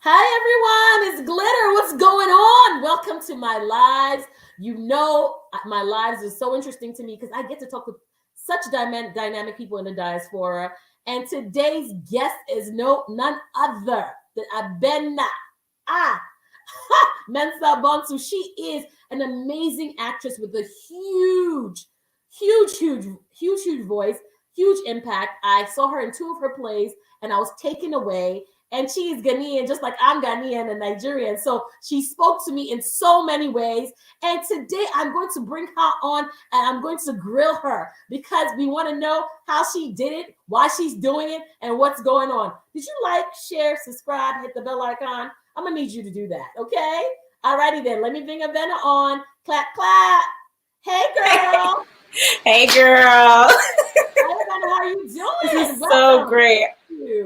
Hi everyone, it's Glitter. What's going on? Welcome to my lives. You know, my lives is so interesting to me because I get to talk with such dynamic people in the diaspora. And today's guest is none other than Abena ah, Mensah-Bonsu. She is an amazing actress with a huge voice, huge impact. I saw her in two of her plays and I was taken away. And she is Ghanaian, just like I'm Ghanaian and Nigerian. So she spoke to me in so many ways. And today I'm going to bring her on and I'm going to grill her because we want to know how she did it, why she's doing it, and what's going on. Did you like, share, subscribe, hit the bell icon? I'm going to need you to do that, okay? All righty then. Let me bring Abena on. Clap, clap. Hey, girl. Hey, girl. Hi, Abena. How are you doing? This is so great.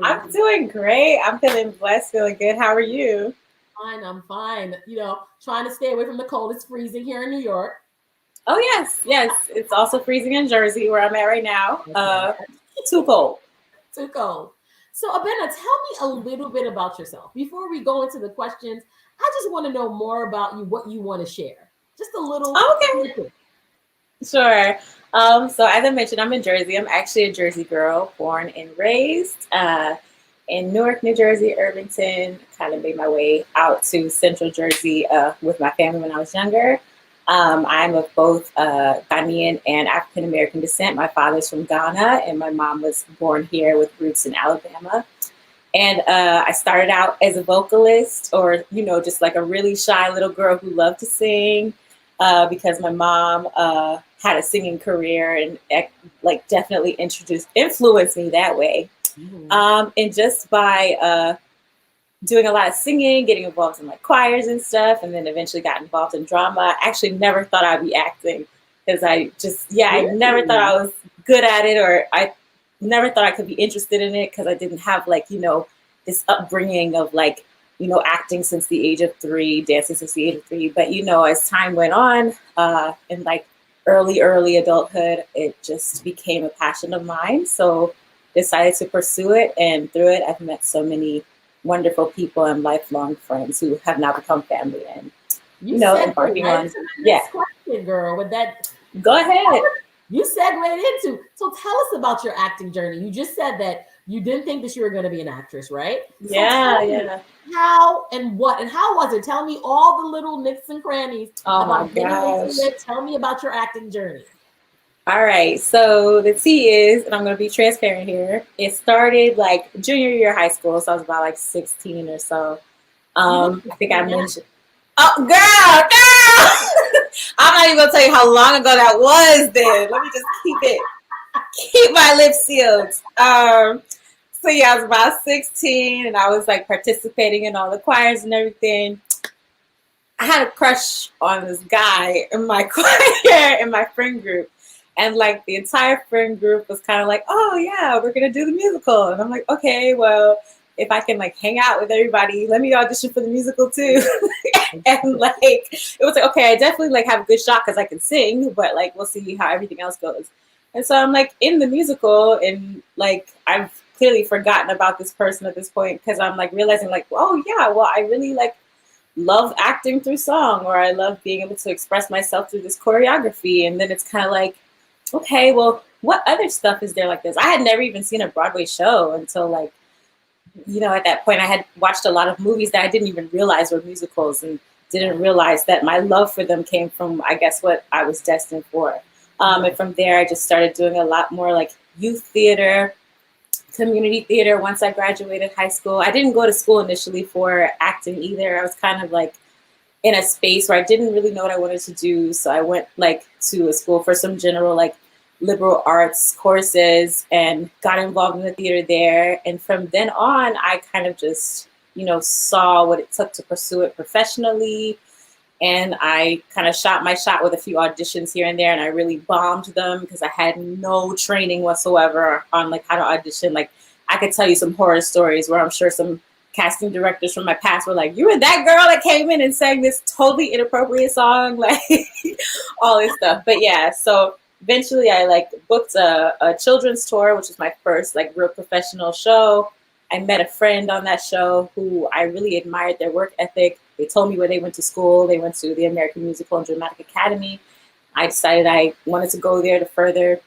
I'm doing great. I'm feeling blessed, feeling good. How are you? I'm fine. You know, trying to stay away from the cold. It's freezing here in New York. Oh, yes. It's also freezing in Jersey where I'm at right now. Too cold. Too cold. So, Abena, tell me a little bit about yourself. Before we go into the questions, I just want to know more about you, what you want to share. Just a little. Okay. Sure. So as I mentioned, I'm in Jersey. I'm actually a Jersey girl, born and raised in Newark, New Jersey, Irvington. Kind of made my way out to Central Jersey with my family when I was younger. I'm of both Ghanaian and African-American descent. My father's from Ghana, and my mom was born here with roots in Alabama. And I started out as a vocalist, or, just like a really shy little girl who loved to sing because my mom had a singing career and definitely influenced me that way. Mm-hmm. And just by doing a lot of singing, getting involved in choirs and stuff, and then eventually got involved in drama. I actually never thought I'd be acting because I never thought I was good at it, or I never thought I could be interested in it because I didn't have this upbringing of acting since the age of 3, dancing since the age of 3. But as time went on, in early adulthood, it just became a passion of mine. So decided to pursue it, and through it, I've met so many wonderful people and lifelong friends who have now become family. And embarking on question, girl. With that, go ahead. You segued into. So tell us about your acting journey. You just said that you didn't think that you were going to be an actress, right? So yeah. How and what and how was it? Tell me all the little nicks and crannies about getting into it. Tell me about your acting journey. All right. So the tea is, and I'm going to be transparent here, it started junior year of high school. So I was about 16 or so. I think I mentioned. Oh, girl. I'm not even going to tell you how long ago that was then. Let me just keep my lips sealed. So yeah, I was about 16 and I was participating in all the choirs and everything. I had a crush on this guy in my choir, in my friend group. And the entire friend group was kind of oh yeah, we're going to do the musical. And I'm like, okay, well, if I can hang out with everybody, let me audition for the musical too. And it was okay, I definitely have a good shot because I can sing, but we'll see how everything else goes. And so I'm in the musical, and I've clearly forgotten about this person at this point because I'm realizing oh yeah, well, I really love acting through song, or I love being able to express myself through this choreography. And then it's kind of okay, well, what other stuff is there like this? I had never even seen a Broadway show until at that point I had watched a lot of movies that I didn't even realize were musicals, and didn't realize that my love for them came from, I guess, what I was destined for. And from there, I just started doing a lot more youth theater, community theater. Once I graduated high school, I didn't go to school initially for acting either. I was kind of in a space where I didn't really know what I wanted to do. So I went to a school for some general liberal arts courses and got involved in the theater there. And from then on, I kind of just, saw what it took to pursue it professionally. And I kind of shot my shot with a few auditions here and there, and I really bombed them because I had no training whatsoever on how to audition. I could tell you some horror stories where I'm sure some casting directors from my past were you were that girl that came in and sang this totally inappropriate song, all this stuff. But yeah, so eventually I booked a children's tour, which was my first real professional show. I met a friend on that show who I really admired their work ethic. They told me where they went to school. They went to the American Musical and Dramatic Academy. I decided I wanted to go there to further,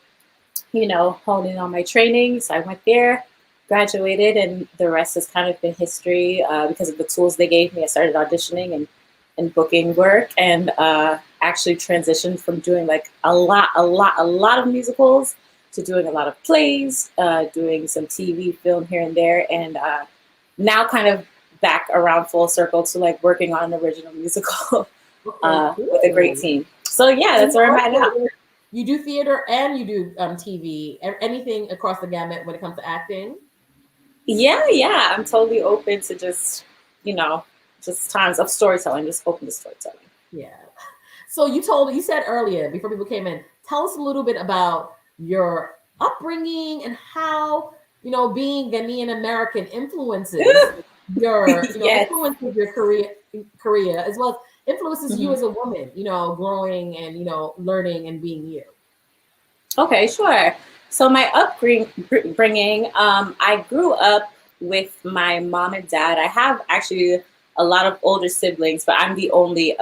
hone in on my training. So I went there, graduated, and the rest has kind of been history because of the tools they gave me. I started auditioning and booking work, and actually transitioned from doing like a lot of musicals to doing a lot of plays, doing some TV, film here and there, and now kind of back around full circle to like working on an original musical with a great team. So yeah, that's where I'm at now. You do theater and you do TV, anything across the gamut when it comes to acting? Yeah. I'm totally open to just times of storytelling, just open to storytelling. Yeah. So you said earlier, before people came in, tell us a little bit about your upbringing and how, being Ghanaian-American influences your, Yes. influences your career, as well as influences you as a woman, growing and, learning and being you. Okay, sure. So my upbringing, I grew up with my mom and dad. I have actually a lot of older siblings, but I'm the only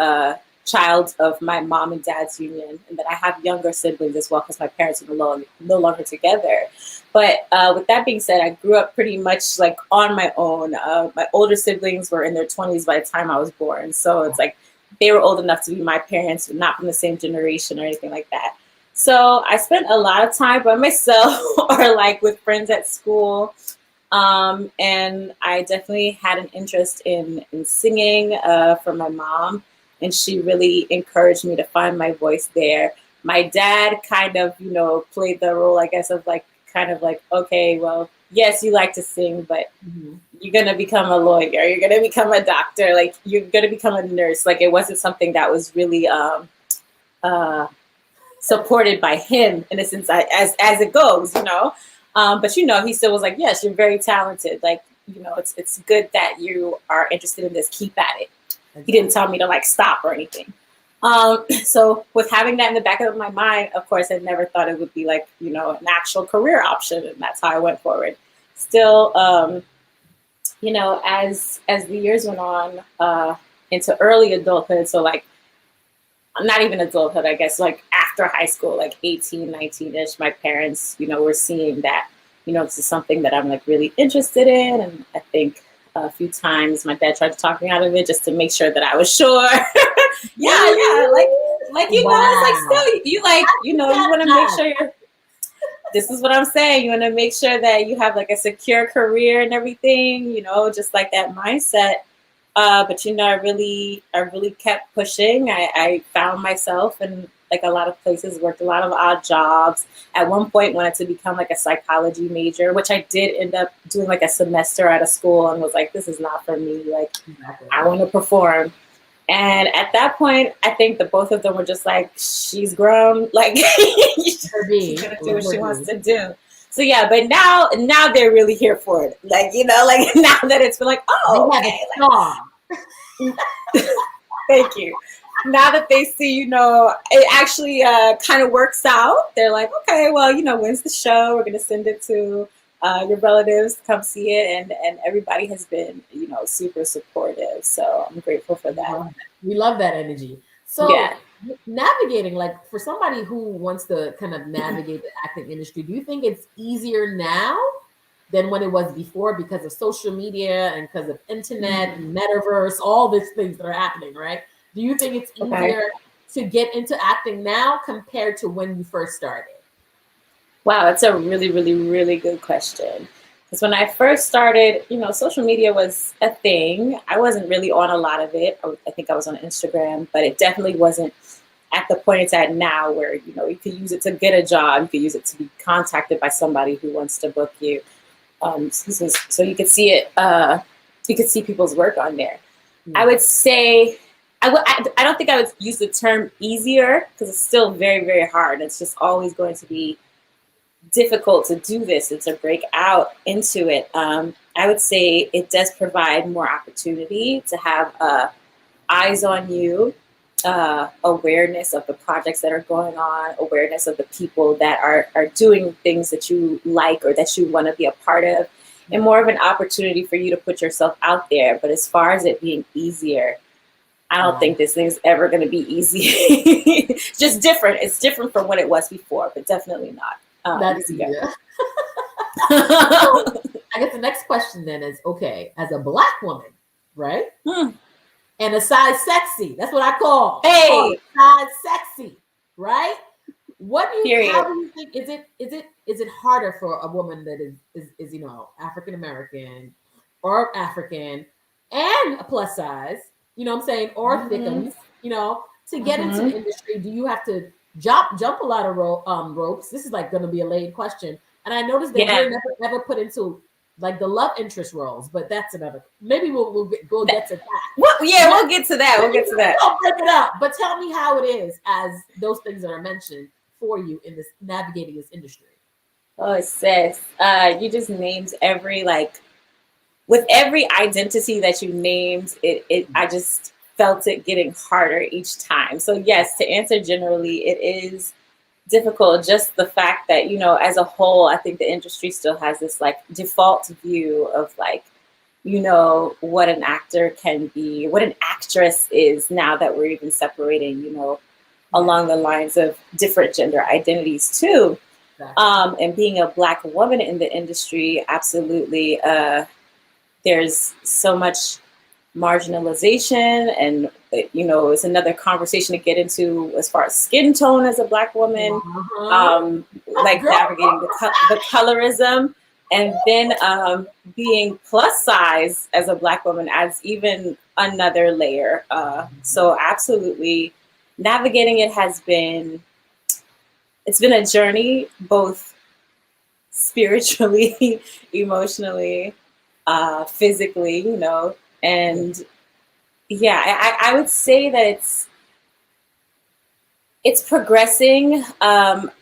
child of my mom and dad's union, and then I have younger siblings as well because my parents are no longer together. But with that being said, I grew up pretty much like on my own. My older siblings were in their 20s by the time I was born, so it's like they were old enough to be my parents, but not from the same generation or anything like that. So I spent a lot of time by myself or like with friends at school. And I definitely had an interest in singing from my mom, and she really encouraged me to find my voice there. My dad kind of, played the role, I guess, of like, kind of like, okay, well, yes, you like to sing, but you're going to become a lawyer. You're going to become a doctor. Like, you're going to become a nurse. Like, it wasn't something that was really supported by him in a sense, as it goes, but he still was like, yes, you're very talented. Like, it's good that you are interested in this. Keep at it. He didn't tell me to like stop or anything. So with having that in the back of my mind, of course, I never thought it would be like, an actual career option. And that's how I went forward. Still, as the years went on into early adulthood, so like, not even adulthood, I guess, like after high school, like 18, 19-ish, my parents, were seeing that, this is something that I'm like really interested in. And I think a few times my dad tried to talk me out of it just to make sure that I was sure. yeah. Like, it's like still, you want to make sure this is what I'm saying. You want to make sure that you have like a secure career and everything, just like that mindset. But I really kept pushing. I found myself in like a lot of places, worked a lot of odd jobs. At one point wanted to become like a psychology major, which I did end up doing like a semester at a school, and was like, this is not for me. Like, I want to perform. And at that point, I think the both of them were just like, she's grown. Like, she's gonna do what she wants to do. So yeah, but now they're really here for it. Like, like now that it's been like, oh, okay. Thank you. Now that they see, it actually kind of works out. They're like, okay, well, when's the show? We're going to send it to your relatives to come see it. And everybody has been, super supportive. So I'm grateful for that. We love that energy. So yeah. Navigating, like for somebody who wants to kind of navigate the acting industry, do you think it's easier now than when it was before because of social media and because of internet and metaverse, all these things that are happening, right? Do you think it's easier to get into acting now compared to when you first started? Wow, that's a really, really, really good question. Because when I first started, social media was a thing. I wasn't really on a lot of it. I think I was on Instagram, but it definitely wasn't at the point it's at now where, you could use it to get a job. You could use it to be contacted by somebody who wants to book you. So you could see it, you could see people's work on there. I would say, I don't think I would use the term easier because it's still very, very hard. It's just always going to be difficult to do this and to break out into it. I would say it does provide more opportunity to have eyes on you, awareness of the projects that are going on, awareness of the people that are doing things that you like or that you want to be a part of. and more of an opportunity for you to put yourself out there. But as far as it being easier, I don't think this thing's ever going to be easy. It's just different. It's different from what it was before, but definitely not. That's easier. So, I guess the next question then is, okay, as a Black woman, right? And a size sexy. That's what I call. Hey, size sexy, right? What do you? Period. How do you think? Is it harder for a woman that is you know, African American or African and a plus size? You know what I'm saying? Or thickums, you know, to get into the industry? Do you have to jump a lot of ropes? This is like going to be a laid question. And I noticed that you're never put into like the love interest roles, but that's another. Maybe we'll get to that. Well, yeah, we'll get to that. We'll get to that. I'll break it up. But tell me how it is as those things that are mentioned for you in this navigating this industry. Oh, sis, you just named with every identity that you named, I just felt it getting harder each time. So yes, to answer generally, it is difficult. Just the fact that, you know, as a whole, I think the industry still has this like default view of like, you know, what an actor can be, what an actress is, now that we're even separating, you know, along the lines of different gender identities too. Exactly. And being a Black woman in the industry, absolutely, there's so much marginalization, and you know, it's another conversation to get into as far as skin tone as a Black woman, like navigating the colorism, and then being plus size as a Black woman adds even another layer. So absolutely, navigating it it's been a journey, both spiritually, emotionally, physically, you know. And yeah, I would say that it's progressing.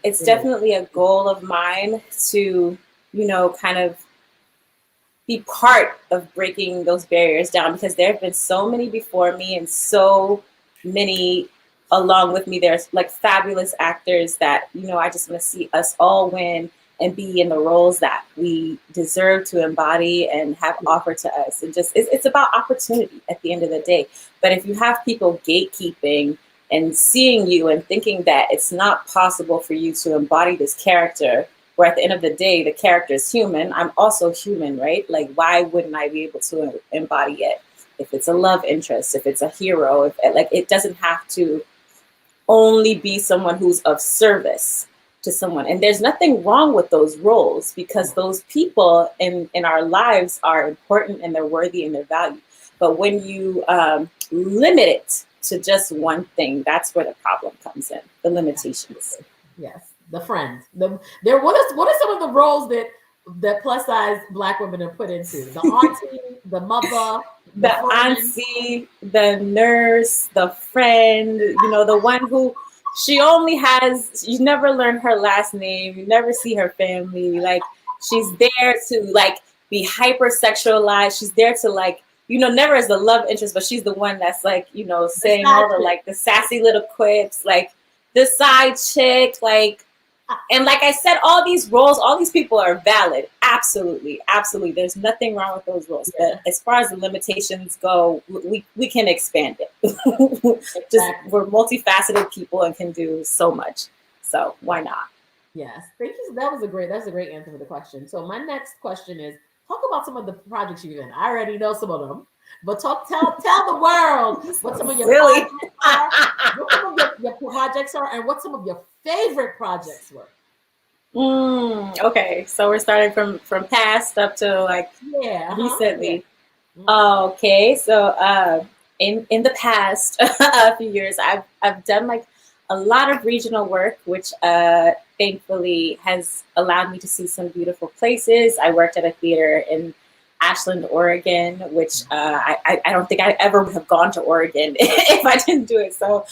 It's definitely a goal of mine to, you know, kind of be part of breaking those barriers down, because there have been so many before me and so many along with me. There's like fabulous actors that, you know, I just want to see us all win and be in the roles that we deserve to embody and have offered to us. And just, it's about opportunity at the end of the day. But if you have people gatekeeping and seeing you and thinking that it's not possible for you to embody this character, where at the end of the day, the character is human, I'm also human, right? Like, why wouldn't I be able to embody it? If it's a love interest, if it's a hero, if like, it doesn't have to only be someone who's of service to someone. And there's nothing wrong with those roles, because those people in our lives are important and they're worthy and they're valued. But when you limit it to just one thing, that's where the problem comes in, the limitations. Yes, the friend. What are some of the roles that plus size Black women are put into? The auntie, the mother, the auntie, the nurse, the friend, you know, the one who you never learn her last name, you never see her family. Like, she's there to like be hypersexualized. She's there to like, you know, never as the love interest, but she's the one that's like, you know, saying all the like the sassy little quips, like the side chick, like. And like I said, all these roles, all these people are valid. Absolutely. Absolutely. There's nothing wrong with those roles. Yeah. But as far as the limitations go, we can expand it. Exactly. We're multifaceted people and can do so much. So why not? Yes. Thank you. That's a great answer for the question. So my next question is, talk about some of the projects you've been in. I already know some of them, but tell the world what some of your projects are, what some of your projects are, and what some of your favorite projects were. Okay, so we're starting from past up to like recently. Yeah. Okay, so in the past a few years, I've done like a lot of regional work, which thankfully has allowed me to see some beautiful places. I worked at a theater in Ashland, Oregon, which I don't think I ever would have gone to Oregon if I didn't do it. So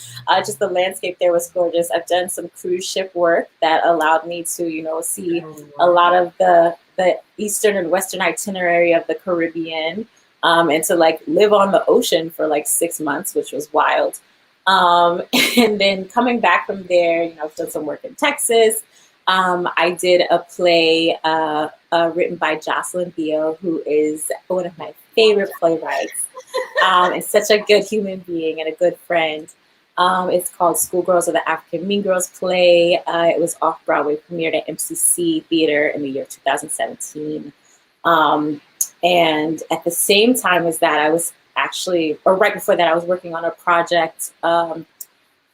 just the landscape there was gorgeous. I've done some cruise ship work that allowed me to, you know, see a lot of the eastern and western itinerary of the Caribbean, and to like live on the ocean for like 6 months, which was wild. And then coming back from there, you know, I've done some work in Texas. I did a play written by Jocelyn Theo, who is one of my favorite playwrights, and such a good human being and a good friend. It's called Schoolgirls of the African Mean Girls play. It was off Broadway, premiered at MCC Theater in the year 2017. And at the same time as that, I was actually, or right before that, I was working on a project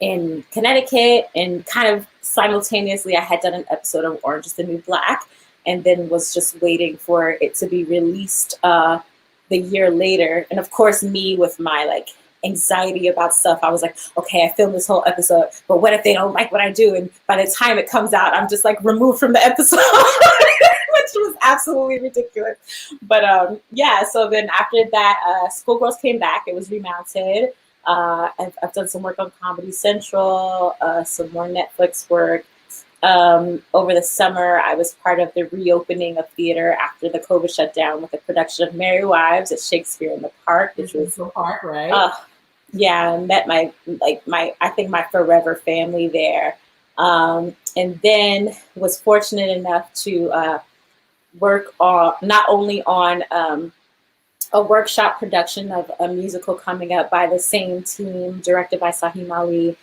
in Connecticut, and kind of simultaneously I had done an episode of Orange is the New Black, and then was just waiting for it to be released the year later. And of course, me with my like anxiety about stuff, I was like, okay, I filmed this whole episode, but what if they don't like what I do? And by the time it comes out, I'm just like removed from the episode, which was absolutely ridiculous. But yeah, so then after that, Schoolgirls came back. It was remounted. I've done some work on Comedy Central, some more Netflix work. Over the summer, I was part of the reopening of theater after the COVID shutdown with a production of Merry Wives at Shakespeare in the Park, which was the park, right? Yeah, I met my I think my forever family there, and then was fortunate enough to work on not only on a workshop production of a musical coming up by the same team, directed by Sahim Ali,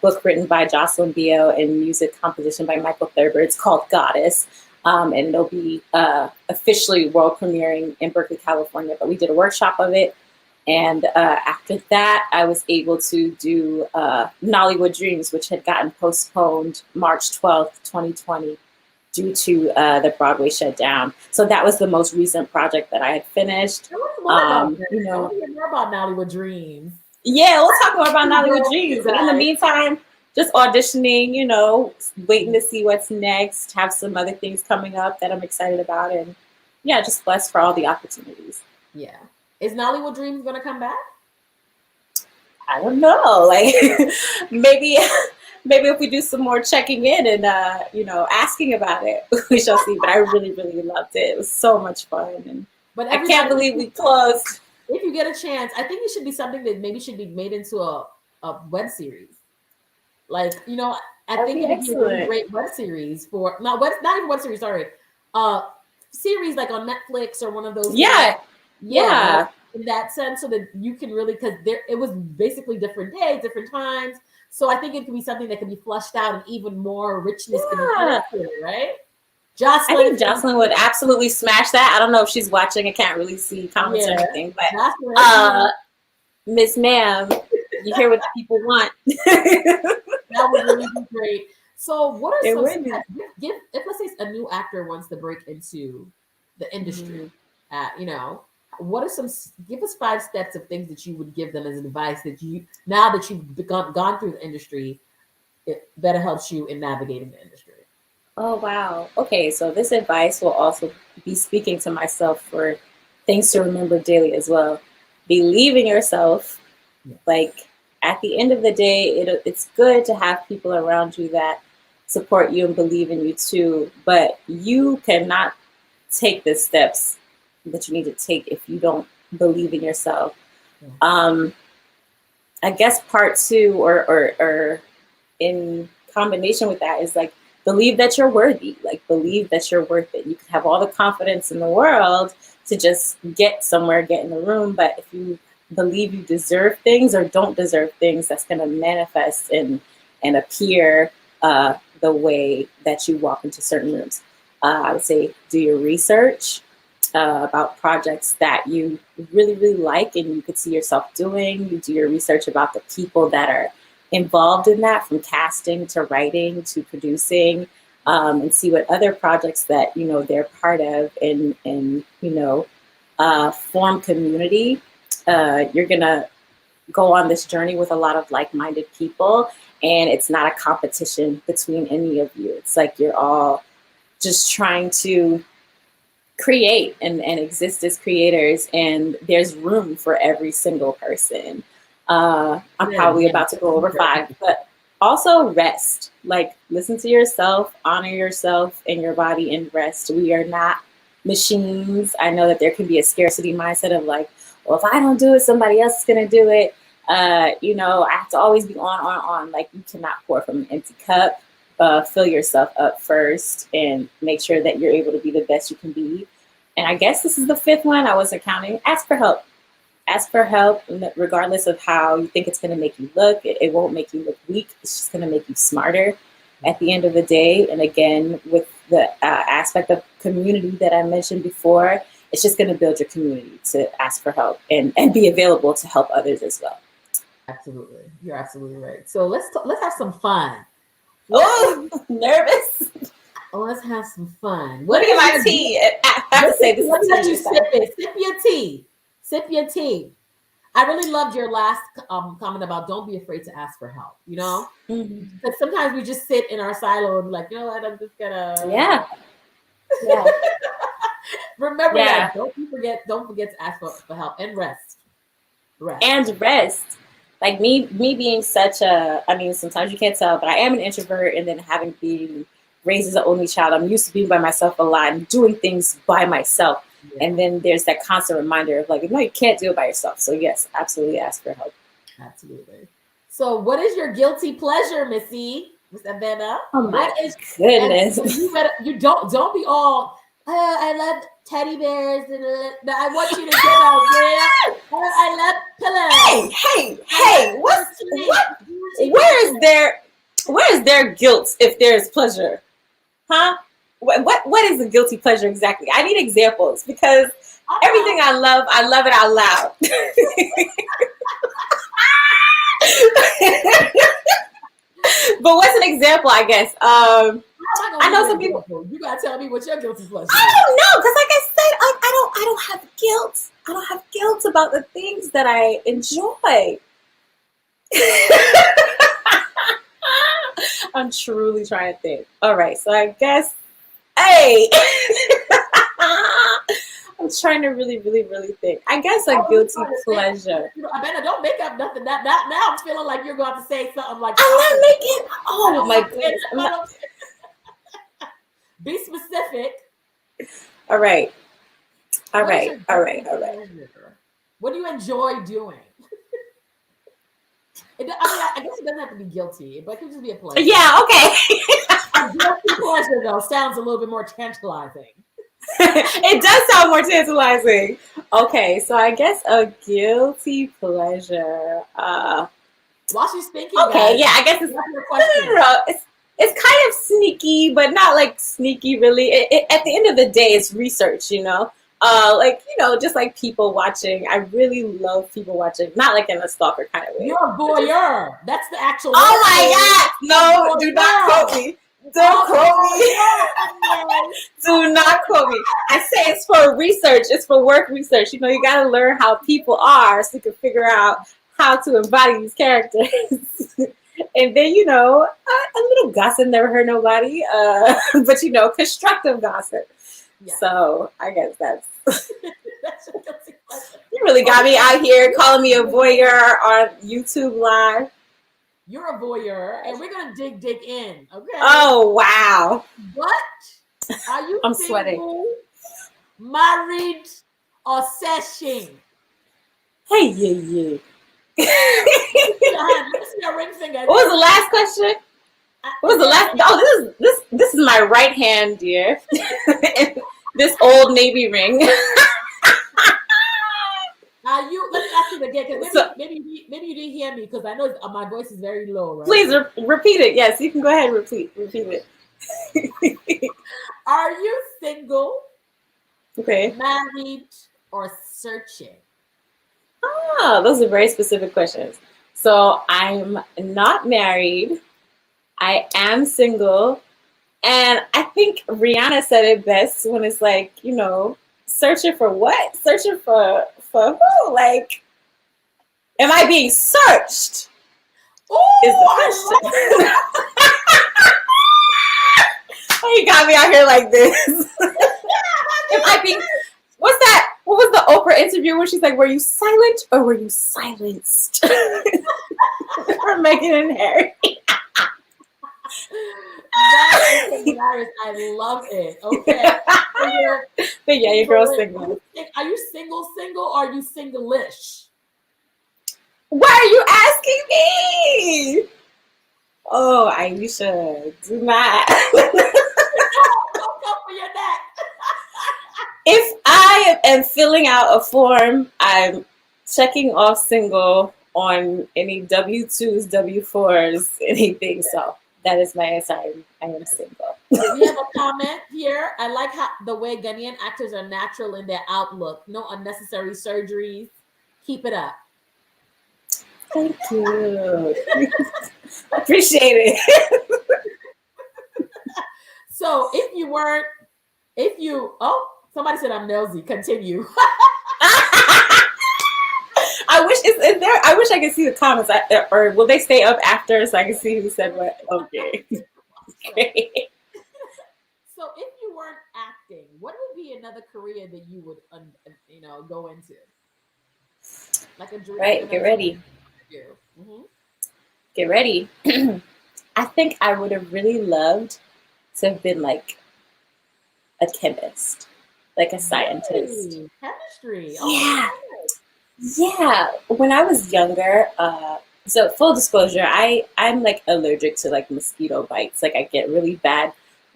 book written by Jocelyn Theo, and music composition by Michael Thurber. It's called Goddess, and it'll be officially world premiering in Berkeley, California. But we did a workshop of it, and after that, I was able to do Nollywood Dreams, which had gotten postponed March 12th, 2020. Due to the Broadway shutdown. So that was the most recent project that I had finished. You know, more about Nollywood Dreams. Yeah, we'll talk more about Nollywood Dreams. But in the meantime, just auditioning, you know, waiting to see what's next, have some other things coming up that I'm excited about. And yeah, just blessed for all the opportunities. Yeah. Is Nollywood Dreams going to come back? I don't know. Like maybe if we do some more checking in and, you know, asking about it, we shall see. But I really, really loved it. It was so much fun. And I can't believe we closed. If you get a chance, I think it should be something that maybe should be made into a web series. Like, you know, I think it would be a really great web series for, not even web series, sorry. Series like on Netflix or one of those. Yeah. Yeah. In that sense, so that you can really, because it was basically different days, different times. So I think it could be something that could be flushed out and even more richness can be added, right? Jocelyn, I think Jocelyn would absolutely smash that. I don't know if she's watching. I can't really see comments or anything, but Miss Ma'am, you hear what the people want. That would really be great. So what are some steps? If let's say a new actor wants to break into the industry, you know, what are give us 5 steps of things that you would give them as advice that you, now that you've gone through the industry, it better helps you in navigating the industry? Oh, wow. Okay, so this advice will also be speaking to myself for things to remember daily as well. Believe in yourself. Like, at the end of the day, it's good to have people around you that support you and believe in you too, but you cannot take the steps that you need to take if you don't believe in yourself. I guess part 2 or in combination with that is like, believe that you're worthy, like believe that you're worth it. You can have all the confidence in the world to just get somewhere, get in the room. But if you believe you deserve things or don't deserve things, that's going to manifest and appear the way that you walk into certain rooms. I would say do your research about projects that you really, really like and you could see yourself doing. You do your research about the people that are involved in that, from casting to writing to producing, and see what other projects that, you know, they're part of and you know, form community. You're going to go on this journey with a lot of like-minded people, and it's not a competition between any of you. It's like you're all just trying to create and exist as creators, and there's room for every single person. I'm probably about to go over 5, but also rest. Like, listen to yourself, honor yourself and your body, and rest. We are not machines. I know that there can be a scarcity mindset of like, well, if I don't do it, somebody else is going to do it. You know, I have to always be on. Like, you cannot pour from an empty cup. fill yourself up first and make sure that you're able to be the best you can be. And I guess this is the fifth one. I wasn't counting. Ask for help. Ask for help, regardless of how you think it's going to make you look. It won't make you look weak. It's just going to make you smarter at the end of the day. And again, with the aspect of community that I mentioned before, it's just going to build your community to ask for help and be available to help others as well. Absolutely. You're absolutely right. So let's have some fun. Oh, nervous. Let's have some fun. Let me get my tea. I have to say this. Let you sip it. Sip your tea. Sip your tea. I really loved your last comment about don't be afraid to ask for help. You know, because sometimes we just sit in our silo and like, you know what, I'm just gonna. Yeah. Remember that. Don't forget to ask for help and rest. Like me being such a, I mean, sometimes you can't tell, but I am an introvert, and then having been raised as an only child, I'm used to being by myself a lot and doing things by myself. Yeah. And then there's that constant reminder of like, no, you can't do it by yourself. So yes, absolutely ask for help. Absolutely. So what is your guilty pleasure, Miss Abena? Oh my goodness. You don't be all, I love teddy bears and I want you to get out there. I love pillows. Hey, where is there guilt if there's pleasure? Huh? What is a guilty pleasure exactly? I need examples because everything I love it out loud. But what's an example, I guess? I know some people. You gotta tell me what your guilty pleasure is. I don't know, because like I said, I don't have guilt. I don't have guilt about the things that I enjoy. I'm truly trying to think. All right, so I guess, hey, I'm trying to really think. I guess a guilty pleasure. Abena, don't make up nothing. Now I'm feeling like you're going to say something like. I'm not making. Oh my goodness. Be specific. All right. What do you enjoy doing? I guess it doesn't have to be guilty, but it could just be a pleasure. Yeah, okay. A guilty pleasure, though, sounds a little bit more tantalizing. It does sound more tantalizing. Okay, so I guess a guilty pleasure. While she's thinking, okay, guys, yeah, I guess it's kind of sneaky, but not like sneaky really. At the end of the day, it's research, you know. Just like people watching. I really love people watching, not like in a stalker kind of way. You're a voyeur. That's the actual. Oh my God! No, do not quote me. Don't quote me. Do not quote me. I say it's for research. It's for work research. You know, you got to learn how people are so you can figure out how to embody these characters. And then, you know, a little gossip never hurt nobody. But, you know, constructive gossip. Yeah. So I guess that's you really got me out here calling me a voyeur on YouTube Live. You're a voyeur, and we're gonna dig in, okay? Oh wow! What are you? I'm single, sweating. Married or searching? Hey, yeah. Let me see your ring finger. What was the last question? What was the last? Oh, this is my right hand, dear. This old navy ring. Let me ask you again, because maybe you didn't hear me, because I know my voice is very low, right? Please repeat it. Yes, you can go ahead and repeat it. Are you single? Okay. Married or searching? Ah, those are very specific questions. So I'm not married. I am single. And I think Rihanna said it best when it's like, you know, searching for what? Searching for who? Like, am I being searched? Oh, is the question. Oh, you got me out here like this. Am I being? What's that? What was the Oprah interview where she's like, "Were you silent or were you silenced?" For Meghan and Harry. I love it. Okay. But yeah, your girl's single. Are you single or are you single-ish? Why are you asking me? Oh, Aisha, do not. Don't come for your neck. If I am filling out a form, I'm checking off single on any W-2s, W-4s, anything. So that is my answer. I am single. We have a comment here. I like how the way Ghanaian actors are natural in their outlook. No unnecessary surgeries. Keep it up. Thank you. Appreciate it. So somebody said I'm nosy. Continue. I wish is there. I wish I could see the comments, or will they stay up after so I can see who said what? Okay, great. So if you weren't acting, what would be another career that you would, go into? Like a dream. Right, get ready. Mm-hmm. Get ready. I think I would have really loved to have been like a chemist, like a scientist. Hey, chemistry. Yeah. Yeah. When I was younger, so full disclosure, I'm like allergic to like mosquito bites. Like I get really bad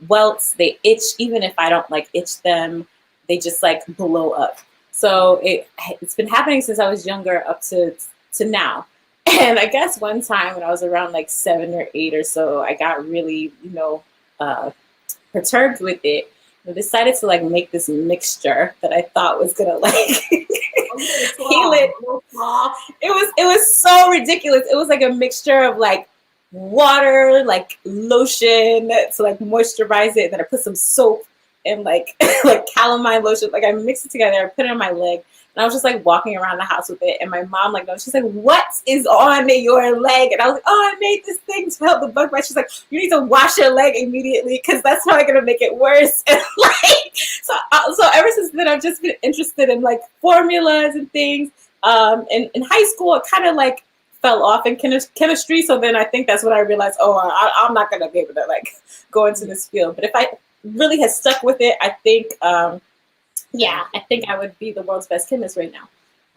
welts. They itch. Even if I don't like itch them, they just like blow up. So it's been happening since I was younger up to now. And I guess one time when I was around like 7 or 8 or so, I got really, perturbed with it. I decided to like make this mixture that I thought was gonna like heal it. It was so ridiculous. It was like a mixture of like water, like lotion to like moisturize it, and then I put some soap and like like calamine lotion. Like I mixed it together, I put it on my leg. And I was just like walking around the house with it. And my mom like, no, she's like, what is on your leg? And I was like, oh, I made this thing to help the bug bite. She's like, you need to wash your leg immediately because that's probably going to make it worse. And like, so ever since then, I've just been interested in like formulas and things. In high school, it kind of like fell off in chemistry. So then I think that's when I realized, I'm not going to be able to like go into this field. But if I really had stuck with it, I think, I think I would be the world's best chemist right now.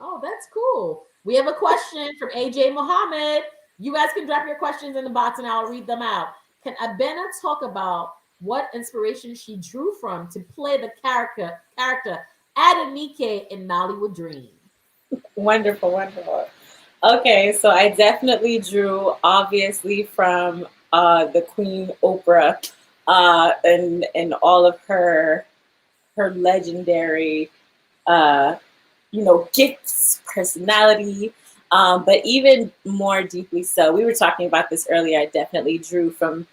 Oh, that's cool. We have a question from AJ Mohammed. You guys can drop your questions in the box and I'll read them out. Can Abena talk about what inspiration she drew from to play the character Adenike in Nollywood Dream? Wonderful, wonderful. Okay, so I definitely drew obviously from the Queen Oprah and all of her legendary, gifts, personality, but even more deeply so. We were talking about this earlier. I definitely drew from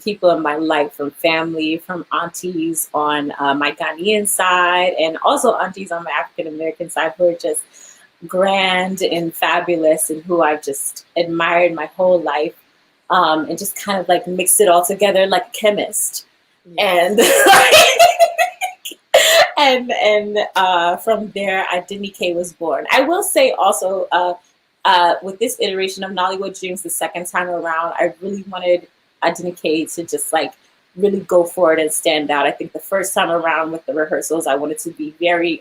people in my life, from family, from aunties on my Ghanaian side, and also aunties on my African-American side who are just grand and fabulous and who I've just admired my whole life, and just kind of like mixed it all together like a chemist. And and from there, Adenike was born. I will say also, with this iteration of Nollywood Dreams, the second time around, I really wanted Adenike to just like really go for it and stand out. I think the first time around with the rehearsals, I wanted to be very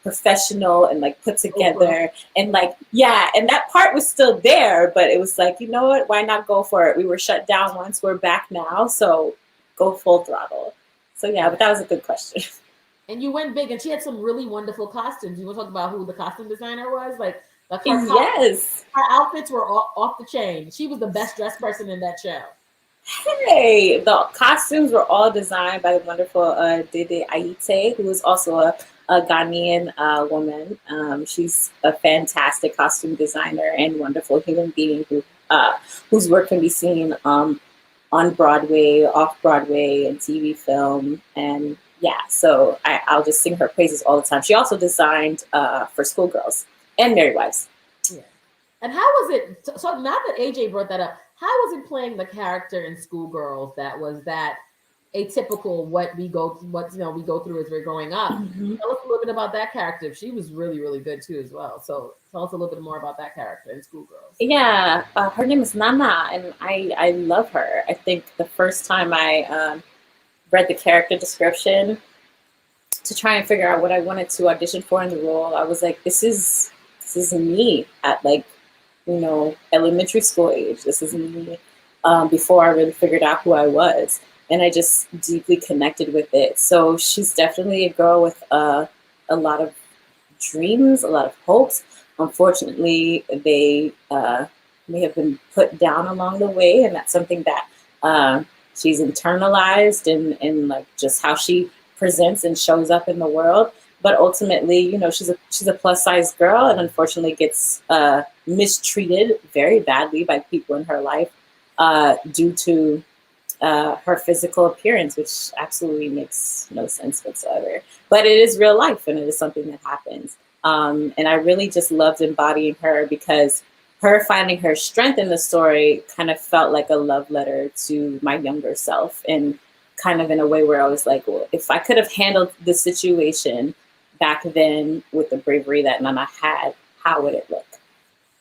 professional and like put together and like, and that part was still there, but it was like, you know what, why not go for it? We were shut down once, we're back now, so go full throttle. So yeah, but that was a good question. And you went big, and she had some really wonderful costumes. You want to talk about who the costume designer was? Like her outfits were off the chain. She was the best dressed person in that show. Hey, the costumes were all designed by the wonderful Dede Aite, who is also a Ghanaian woman. She's a fantastic costume designer and wonderful human being whose work can be seen on Broadway, off Broadway, and TV film, and so I'll just sing her praises all the time. She also designed for schoolgirls and married wives. Yeah. And how was it? So now that AJ brought that up, how was it playing the character in Schoolgirls that was that atypical what we go through as we're growing up? Mm-hmm. Tell us a little bit about that character. She was really, really good too as well. So tell us a little bit more about that character in Schoolgirls. Yeah, her name is Nana, and I love her. I think the first time I read the character description to try and figure out what I wanted to audition for in the role, I was like, this is me at like, elementary school age. This is me before I really figured out who I was. And I just deeply connected with it. So she's definitely a girl with a lot of dreams, a lot of hopes. Unfortunately, they may have been put down along the way, and that's something that she's internalized in like just how she presents and shows up in the world. But ultimately, you know, she's a plus size girl, and unfortunately gets mistreated very badly by people in her life due to her physical appearance, which absolutely makes no sense whatsoever. But it is real life, and it is something that happens. And I really just loved embodying her, because her finding her strength in the story kind of felt like a love letter to my younger self, and kind of in a way where I was like, well, if I could have handled the situation back then with the bravery that Nana had, how would it look?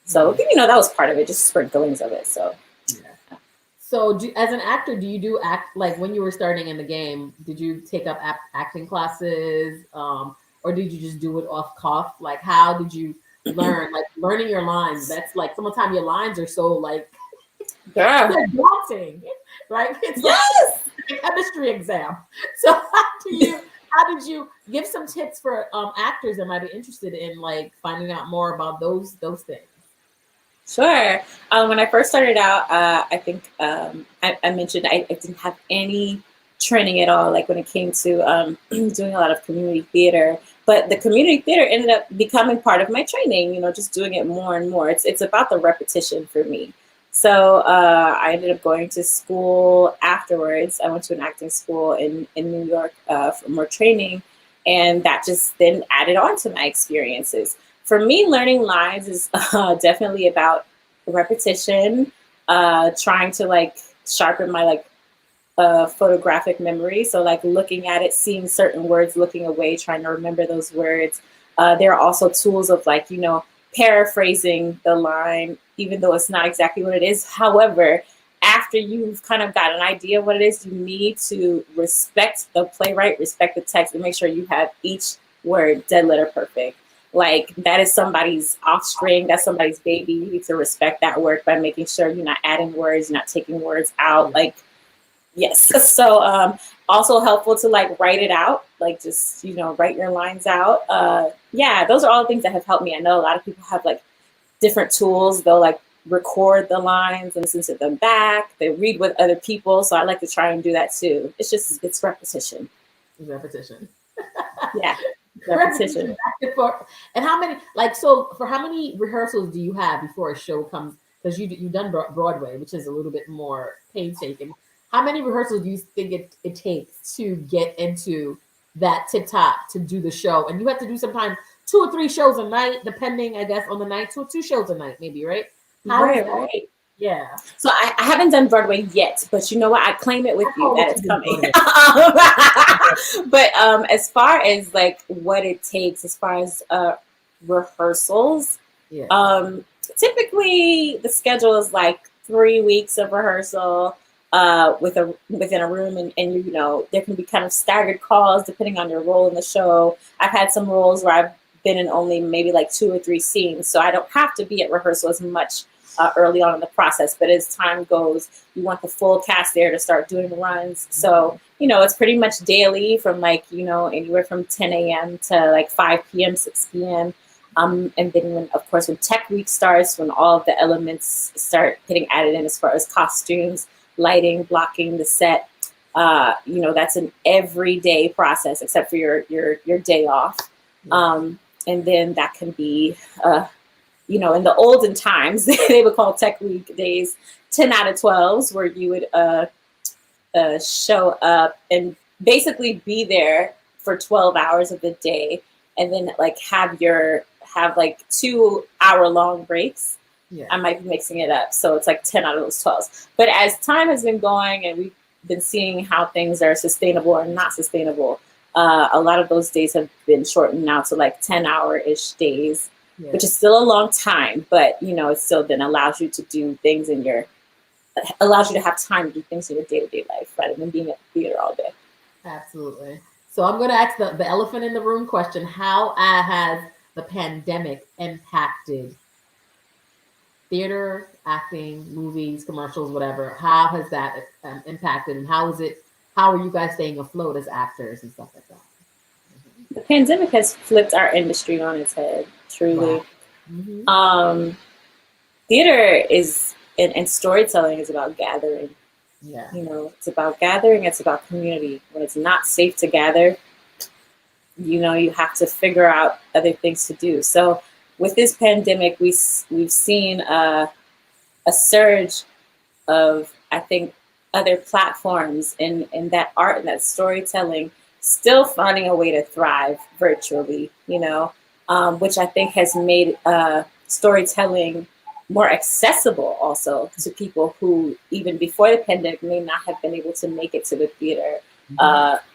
So, you know, that was part of it, just sprinklings of it. So, yeah. So as an actor, do you do act, like when you were starting in the game, did you take up acting classes, or did you just do it off cuff? Like, how did you learn, like learning your lines? That's like, sometimes your lines are so like, yeah, they're daunting, right? It's yes, like a chemistry exam. So how did you give some tips for actors that might be interested in like finding out more about those things? Sure. When I first started out, I think I mentioned I didn't have any training at all, like when it came to doing a lot of community theater. But the community theater ended up becoming part of my training, you know, just doing it more and more. It's about the repetition for me. So I ended up going to school afterwards. I went to an acting school in New York for more training. And that just then added on to my experiences. For me, learning lines is definitely about repetition, trying to like sharpen my like photographic memory. So like looking at it, seeing certain words, looking away, trying to remember those words. There are also tools of like, you know, paraphrasing the line, even though it's not exactly what it is. However, after you've kind of got an idea of what it is, you need to respect the playwright, respect the text, and make sure you have each word dead letter perfect. Like that is somebody's offspring, that's somebody's baby. You need to respect that work by making sure you're not adding words, you're not taking words out. Like, yes. So also helpful to like write it out, like just, you know, write your lines out. Yeah, those are all the things that have helped me. I know a lot of people have like different tools. They'll like record the lines and listen to them back. They read with other people. So I like to try and do that too. It's repetition. Repetition. Yeah. Repetition. And how many, like, so for how many rehearsals do you have before a show comes? Because you've done Broadway, which is a little bit more painstaking. How many rehearsals do you think it takes to get into that tip top to do the show? And you have to do sometimes 2 or 3 shows a night, depending, I guess, on the night. 2 or 2 shows a night, maybe, right? Right. Yeah. So I haven't done Broadway yet, but you know what? I claim it with you that it's coming. But as far as like what it takes, as far as rehearsals, typically the schedule is like 3 weeks of rehearsal within a room, and you know there can be kind of staggered calls depending on your role in the show. I've had some roles where I've been in only maybe like 2 or 3 scenes, so I don't have to be at rehearsal as much early on in the process. But as time goes, you want the full cast there to start doing runs. So, you know, it's pretty much daily from like, you know, anywhere from 10 a.m. to like 5 p.m., 6 p.m. And then when, of course, when Tech Week starts, when all of the elements start getting added in as far as costumes, lighting, blocking the set, you know, that's an everyday process except for your day off. And then that can be, you know, in the olden times, they would call Tech Week days 10 out of 12s, where you would show up and basically be there for 12 hours of the day, and then like have like 2-hour-long breaks. Yeah. I might be mixing it up. So it's like 10 out of those 12s. But as time has been going and we've been seeing how things are sustainable or not sustainable, a lot of those days have been shortened now to like 10-hour-ish days. Yeah. Which is still a long time, but you know, it still then allows you to do things allows you to have time to do things in your day-to-day life rather than being at the theater all day. Absolutely. So I'm going to ask the elephant in the room question. How has the pandemic impacted theater, acting, movies, commercials, whatever, how has that impacted, and how are you guys staying afloat as actors and stuff like that? The pandemic has flipped our industry on its head, truly. Wow. Mm-hmm. Theater is, and storytelling is about gathering. Yeah. You know, it's about gathering, it's about community. When it's not safe to gather, you know, you have to figure out other things to do. So with this pandemic, we've seen a surge of, I think, other platforms in that art and that storytelling still finding a way to thrive virtually, you know, which I think has made storytelling more accessible also to people who even before the pandemic may not have been able to make it to the theater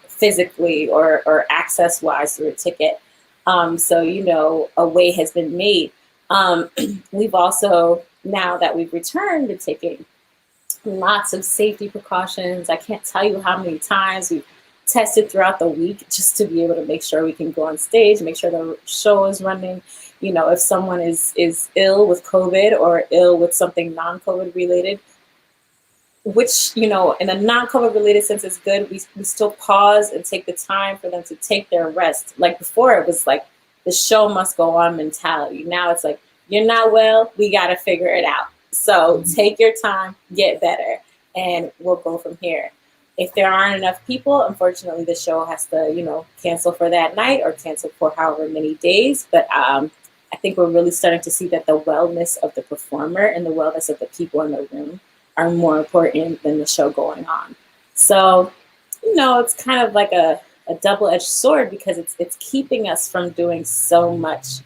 physically or access wise through a ticket. So, you know, a way has been made. We've also, now that we've returned to ticketing, lots of safety precautions. I can't tell you how many times we've tested throughout the week just to be able to make sure we can go on stage, make sure the show is running. You know, if someone is ill with COVID or ill with something non-COVID related, which, you know, in a non-COVID related sense is good, we still pause and take the time for them to take their rest. Like before, it was like the show must go on mentality. Now it's like, you're not well, we got to figure it out. So take your time, get better, and we'll go from here. If there aren't enough people, unfortunately, the show has to, you know, cancel for that night or cancel for however many days. But I think we're really starting to see that the wellness of the performer and the wellness of the people in the room are more important than the show going on. So, you know, it's kind of like a double-edged sword because it's keeping us from doing so much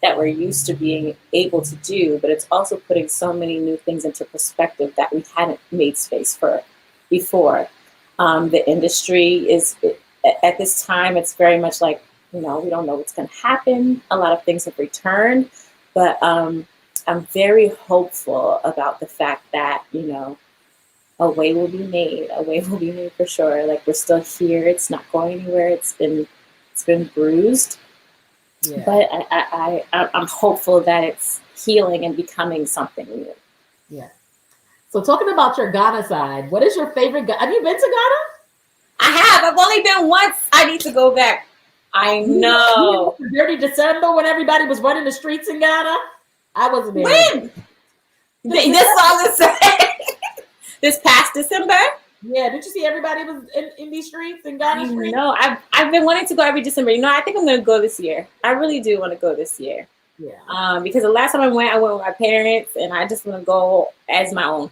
that we're used to being able to do, but it's also putting so many new things into perspective that we hadn't made space for before. The industry is, at this time, it's very much like, you know, we don't know what's going to happen. A lot of things have returned, but I'm very hopeful about the fact that, you know, a way will be made. A way will be made for sure. Like, we're still here. It's not going anywhere. It's been bruised. Yeah. But I'm hopeful that it's healing and becoming something new. Yeah. So talking about your Ghana side, what is your favorite? Have you been to Ghana? I have. I've only been once. I need to go back. I know. Dirty December when everybody was running the streets in Ghana. I wasn't there. When? This song is saying this past December. Yeah, did you see everybody was in these streets in Ghana streets? No, I've been wanting to go every December. You know, I think I'm going to go this year. I really do want to go this year. Yeah. Because the last time I went with my parents, and I just want to go as my own.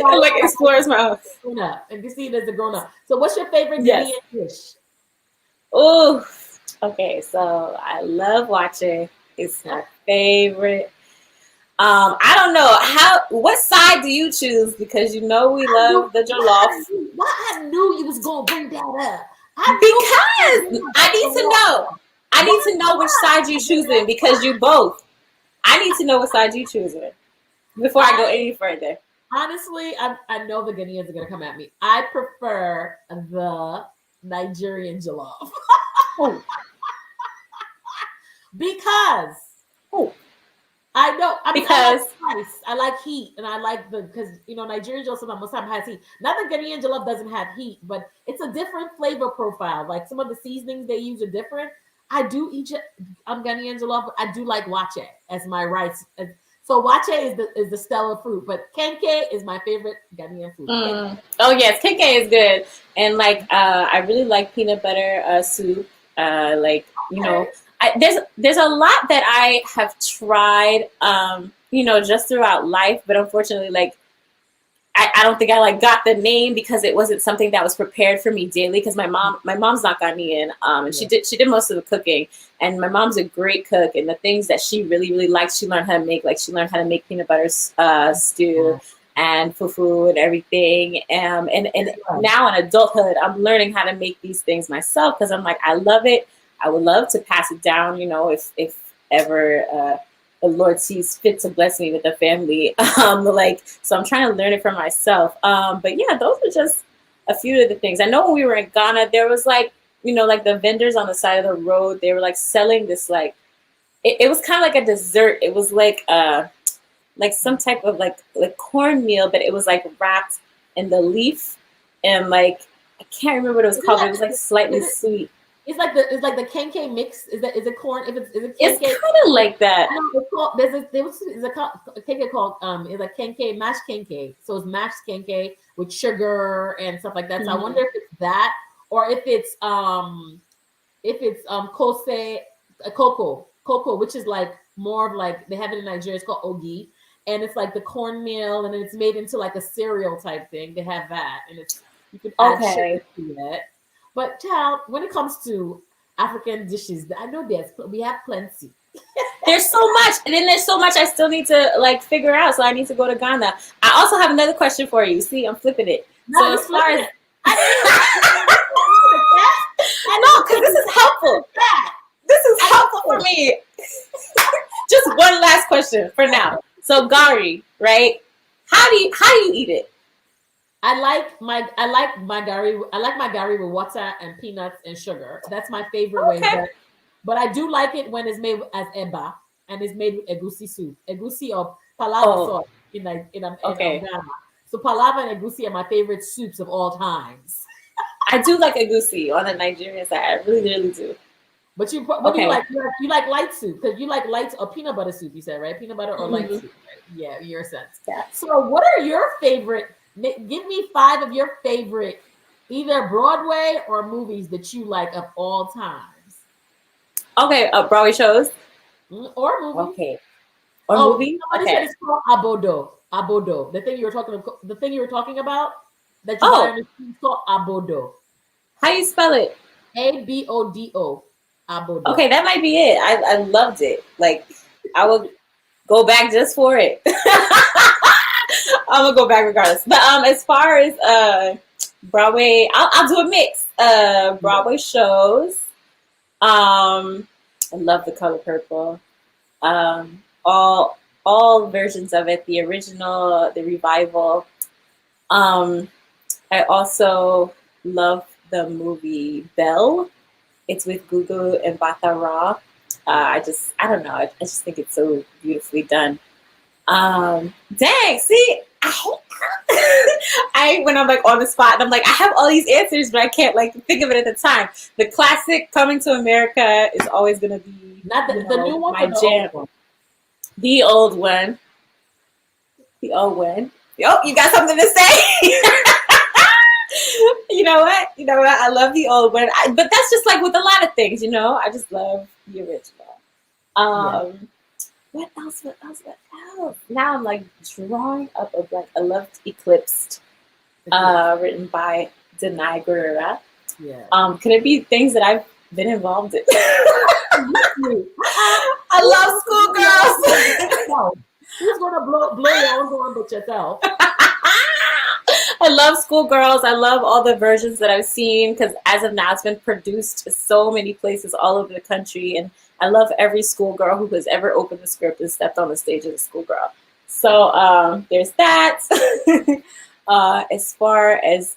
Like explore as my own. Grown up, and you see it as a grown up. So, what's your favorite Ghanaian dish? Oh, okay. So I love watching. It's my favorite. I don't know what side do you choose? Because you know we love the jollof. Why I knew you was gonna bring that up. Because I need to know. I need to know which side you choosing because you both. I need to know what side you choosing before I go any further. Honestly, I know the Ghanaians are gonna come at me. I prefer the Nigerian jollof. Oh. Because I know because I like spice, I like heat, and I like because you know Nigerian jollof most time has heat. Not that Ghanaian jollof doesn't have heat, but it's a different flavor profile. Like some of the seasonings they use are different. I do eat Ghanaian jollof, but I do like wache as my rice. So wache is the stellar fruit, but kenke is my favorite Ghanaian food. Oh yes, kenke is good, and like I really like peanut butter soup. Like you know. There's a lot that I have tried, you know, just throughout life, but unfortunately, like, I don't think I like got the name because it wasn't something that was prepared for me daily. Because my mom's not Ghanaian, and she did most of the cooking, and my mom's a great cook, and the things that she really likes, she learned how to make. Like she learned how to make peanut butter stew and fufu and everything, and now in adulthood, I'm learning how to make these things myself because I'm like, I love it. I would love to pass it down, you know, if ever the Lord sees fit to bless me with a family. So I'm trying to learn it for myself. But yeah, those are just a few of the things. I know when we were in Ghana, there was like, you know, like the vendors on the side of the road, they were like selling this like it was kind of like a dessert. It was like some type of like cornmeal, but it was like wrapped in the leaf, and like I can't remember what it was called, but it was like slightly sweet. It's like the kenke mix. Is it corn? If is it It's kenke? kind of like that. I know it's called, there's a kenke called it's a kenke mashed kenke. So it's mashed kenke with sugar and stuff like that. So I wonder if it's that, or if it's kose cocoa, which is like more of like they have it in Nigeria. It's called ogi, and it's like the cornmeal, and then it's made into like a cereal type thing. They have that, and it's you can add sugar to it. But child, when it comes to African dishes, I know we have plenty. There's so much, and then there's so much I still need to like figure out. So I need to go to Ghana. I also have another question for you. See, I'm flipping it. So as far as no, because this is helpful. This is helpful for me. Just one last question for now. So gari, right? How do you eat it? I like my gari. I like my gari with water and peanuts and sugar. That's my favorite way. But I do like it when it's made as eba and it's made with egusi soup, egusi or palava sauce in Ghana. So palava and egusi are my favorite soups of all times. I do like egusi on the Nigerian side. I really, really do. But you like light soup because you like light or peanut butter soup. You said right, peanut butter or light soup. Right? Yeah, in your sense. Yeah. So what are your favorite? Give me 5 of your favorite, either Broadway or movies that you like of all times. Okay, Broadway shows or movies. Okay, or movie. Somebody said it's called abodo. The thing you were talking about that you buy on the street is called abodo. How you spell it? ABODO. Abodo. Okay, that might be it. I loved it. Like I would go back just for it. I'm gonna go back regardless. But as far as Broadway, I'll do a mix. Broadway shows. I love The Color Purple. All versions of it, the original, the revival. I also love the movie Belle. It's with Gugu and Batha. I don't know. I just think it's so beautifully done. Dang, see, when I'm like on the spot and I'm like, I have all these answers, but I can't like think of it at the time. The classic Coming to America is always gonna be not the new one, my jam. The old one. The old one. Oh, you got something to say? You know what? I love the old one. But that's just like with a lot of things, I just love the original. What else? Now I'm like drawing up of like a Love Eclipsed, written by Denai Guerrera. Yeah. Can it be things that I've been involved in? I love Schoolgirls. Who's gonna blow your own horn but yourself? I love Schoolgirls. I love all the versions that I've seen because as of now, it's been produced so many places all over the country, and I love every schoolgirl who has ever opened the script and stepped on the stage as a schoolgirl. So there's that. As far as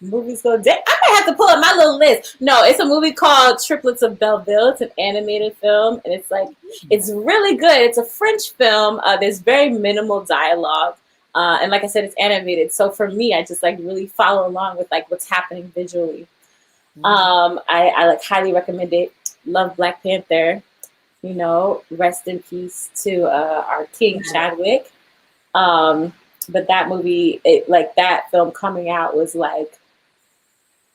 movies go, I might have to pull up my little list. No, it's a movie called Triplets of Belleville. It's an animated film, and it's really good. It's a French film. There's very minimal dialogue. And like I said, it's animated. So for me, I just like really follow along with like what's happening visually. I like highly recommend it. Love Black Panther. Rest in peace to our King Chadwick. But that movie, that film coming out was like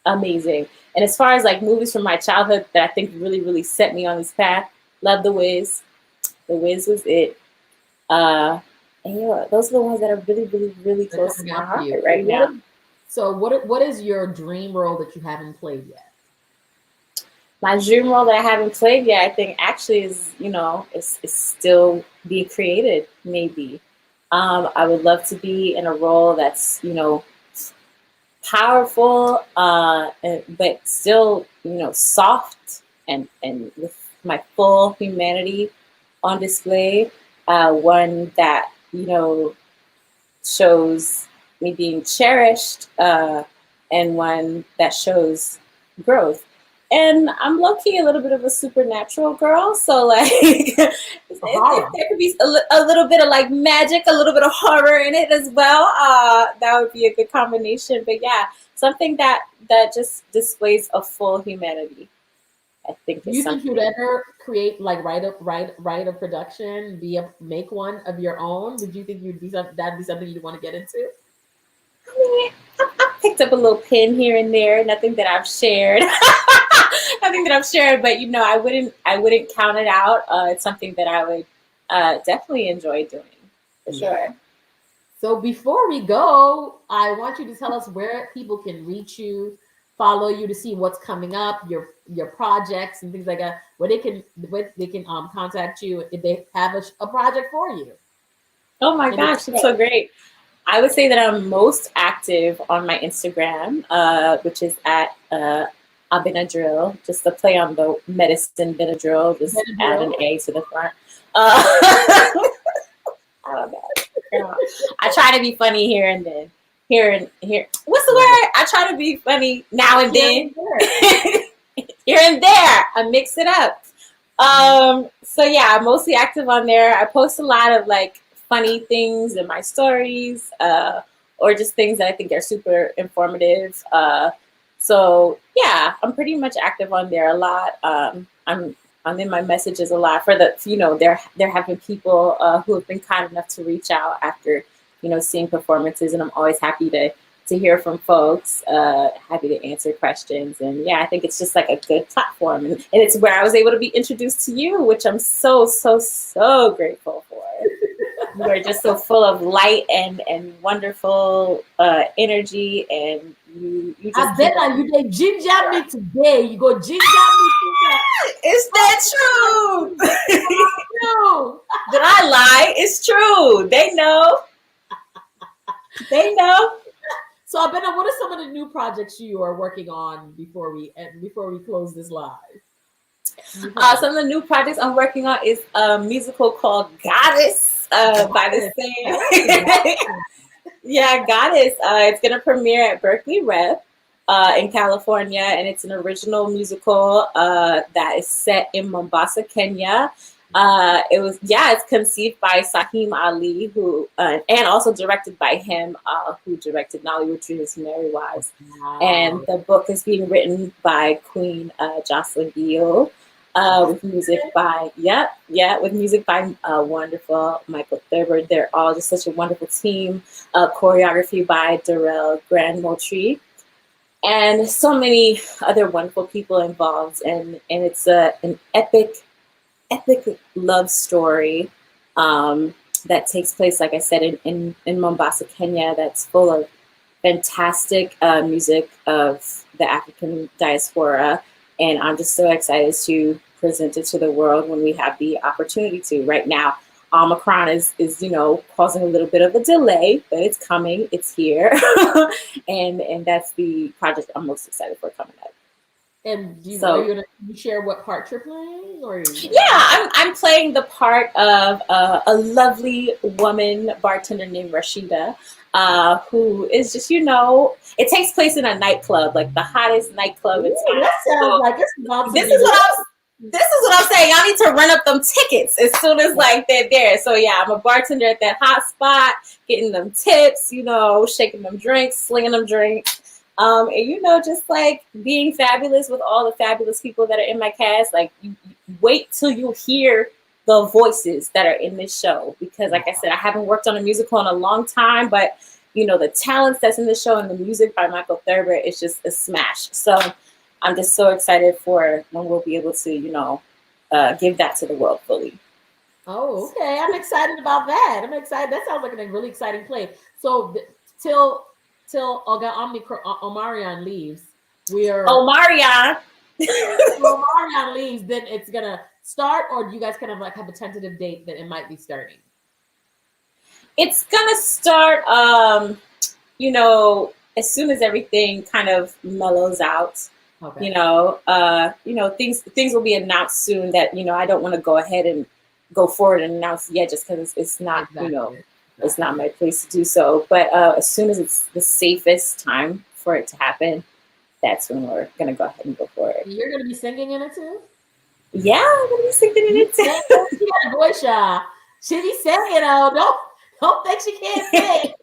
amazing. And as far as like movies from my childhood that I think really, really set me on this path, love The Wiz. The Wiz was it. And those are the ones that are really, really, really close to my heart right now. So what is your dream role that you haven't played yet? My dream role that I haven't played yet, I think actually is, is still being created, maybe. I would love to be in a role that's, powerful, but still, soft and with my full humanity on display. One that, shows me being cherished, and one that shows growth. And I'm low-key a little bit of a supernatural girl, so like if there could be a little bit of like magic, a little bit of horror in it as well, that would be a good combination. But yeah, something that just displays a full humanity, I think. Do you think you'd ever create like write a production, make one of your own? Would you think that'd be something you'd want to get into? I mean, I've picked up a little pin here and there. Nothing that I've shared. Nothing that I've shared, but you know, I wouldn't count it out. It's something that I would definitely enjoy doing, for sure. So before we go, I want you to tell us where people can reach you, follow you to see what's coming up, your projects and things like that. Where they can contact you if they have a project for you. Oh my gosh, that's so great. I would say that I'm most active on my Instagram, which is at Abena-Drill, just to play on the medicine Benadryl, just add an A to the front. I don't know. I try to be funny here and then. Here. What's the word? I try to be funny now and then. Here and there. I mix it up. So yeah, I'm mostly active on there. I post a lot of like funny things in my stories, or just things that I think are super informative. So yeah, I'm pretty much active on there a lot. I'm in my messages a lot for the, you know, there have been people who have been kind enough to reach out after, you know, seeing performances, and I'm always happy to hear from folks, happy to answer questions. And yeah, I think it's just like a good platform, and it's where I was able to be introduced to you, which I'm so grateful for. You are just so full of light and wonderful energy, and you just. I bet you did ginger me today. You go ginger me today. Is that true? Did I lie? It's true. They know. They know. So, Abena, what are some of the new projects you are working on before we close this live? Some of the new projects I'm working on is a musical called Goddess. By the same. Yeah, Goddess. It's going to premiere at Berkeley Rep in California, and it's an original musical that is set in Mombasa, Kenya. It's conceived by Saheem Ali, who and also directed by him, who directed Nollywood Dreams Mary Wives. Wow. And the book is being written by Queen Jocelyn Gill. With music by wonderful Michael Thurber. They're all just such a wonderful team. Choreography by Darrell Grand-Moultrie, and so many other wonderful people involved. And it's an epic love story that takes place, like I said, in Mombasa, Kenya. That's full of fantastic music of the African diaspora. And I'm just so excited to present it to the world when we have the opportunity to. Right now, Omicron is you know, causing a little bit of a delay, but it's coming, it's here. and that's the project I'm most excited for coming up. And are you gonna share what part you're playing? Yeah, I'm playing the part of a lovely woman bartender named Rashida, who is just, you know, it takes place in a nightclub, like the hottest nightclub in town. That sounds like this is what I'm saying. Y'all need to run up them tickets as soon as like they're there. So yeah, I'm a bartender at that hot spot, getting them tips, you know, shaking them drinks, slinging them drinks. And you know, just like being fabulous with all the fabulous people that are in my cast. Like, you wait till you hear the voices that are in this show, because like I said, I haven't worked on a musical in a long time, but you know, the talents that's in the show and the music by Michael Thurber is just a smash. So I'm just so excited for when we'll be able to, you know, give that to the world fully. Oh, okay. I'm excited about that. I'm excited. That sounds like a really exciting play. So till Omarion leaves, Omarion leaves, then it's gonna start, or do you guys kind of like have a tentative date that it might be starting? It's gonna start, you know, as soon as everything kind of mellows out. Okay. You know, things will be announced soon. That, you know, I don't want to go ahead and go forward and announce yet, just because it's not, exactly. You know, it's not my place to do so. But as soon as it's the safest time for it to happen, that's when we're gonna go ahead and go for it. You're gonna be singing in it too? Yeah, I'm gonna be singing in it too. She got a voice, y'all. She be singing, don't think she can't sing.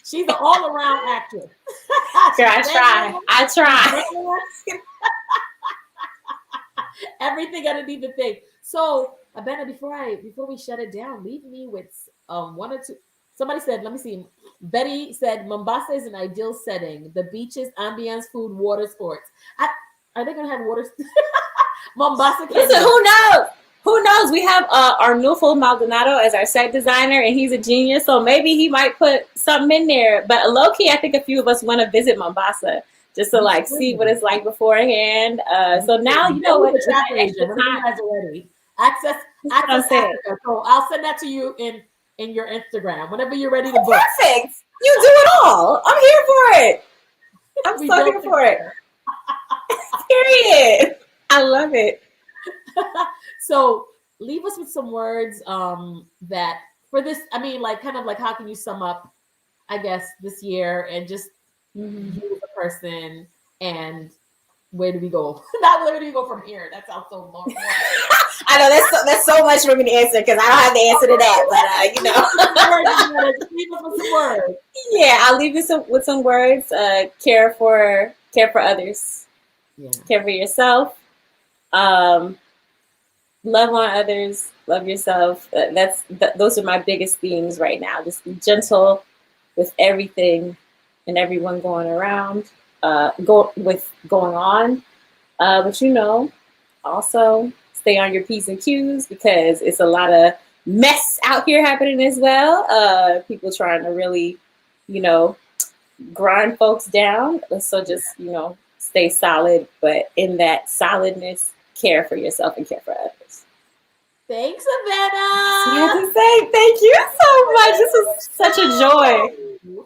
She's an all-around actress. Girl, I try. Everything underneath the thing. So, Abena, before we shut it down, leave me with one or two. Somebody said, let me see. Betty said, Mombasa is an ideal setting. The beaches, ambience, food, water sports. Are they gonna have water? Mombasa. Listen, who knows? Who knows? We have Arnulfo Maldonado as our set designer, and he's a genius. So maybe he might put something in there. But low key, I think a few of us want to visit Mombasa just to like see what it's like beforehand. So now you know what access Africa. So I'll send that to you in your Instagram whenever you're ready to book. Perfect. You do it all. I'm here for it. I'm so here for it. Period. I love it. So leave us with some words that for this, I mean, like kind of like how can you sum up, I guess, this year and just you as a person and where do we go? Not where do we go from here? That sounds so long. I know that's so much for me to answer because I don't have the answer to that, but just leave us with some words. Yeah, I'll leave you with some words. Care for others. Yeah. Care for yourself. Love on others, love yourself. Those are my biggest themes right now. Just be gentle with everything and everyone going around, going on. But also stay on your P's and Q's because it's a lot of mess out here happening as well. People trying to really, grind folks down. So just, stay solid, but in that solidness, care for yourself and care for others. Thanks, Abena. I have to say thank you so much. This was such a joy.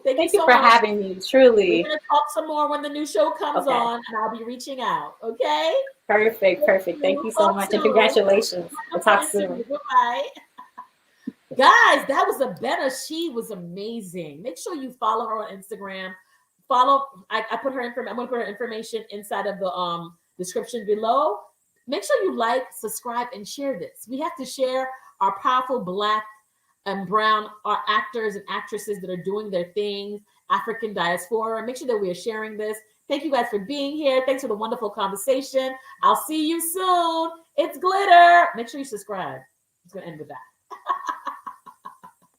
Thank you for having me. Truly. We're gonna talk some more when the new show comes on, and I'll be reaching out. Okay. Perfect. Thank you so much, and congratulations. We'll talk soon. Goodbye. Guys, that was Abena. She was amazing. Make sure you follow her on Instagram. I put her information. I'm gonna put her information inside of the description below. Make sure you like, subscribe, and share this. We have to share our powerful Black and Brown actors and actresses that are doing their things, African diaspora. Make sure that we are sharing this. Thank you guys for being here. Thanks for the wonderful conversation. I'll see you soon. It's Glitter. Make sure you subscribe. It's going to end with that.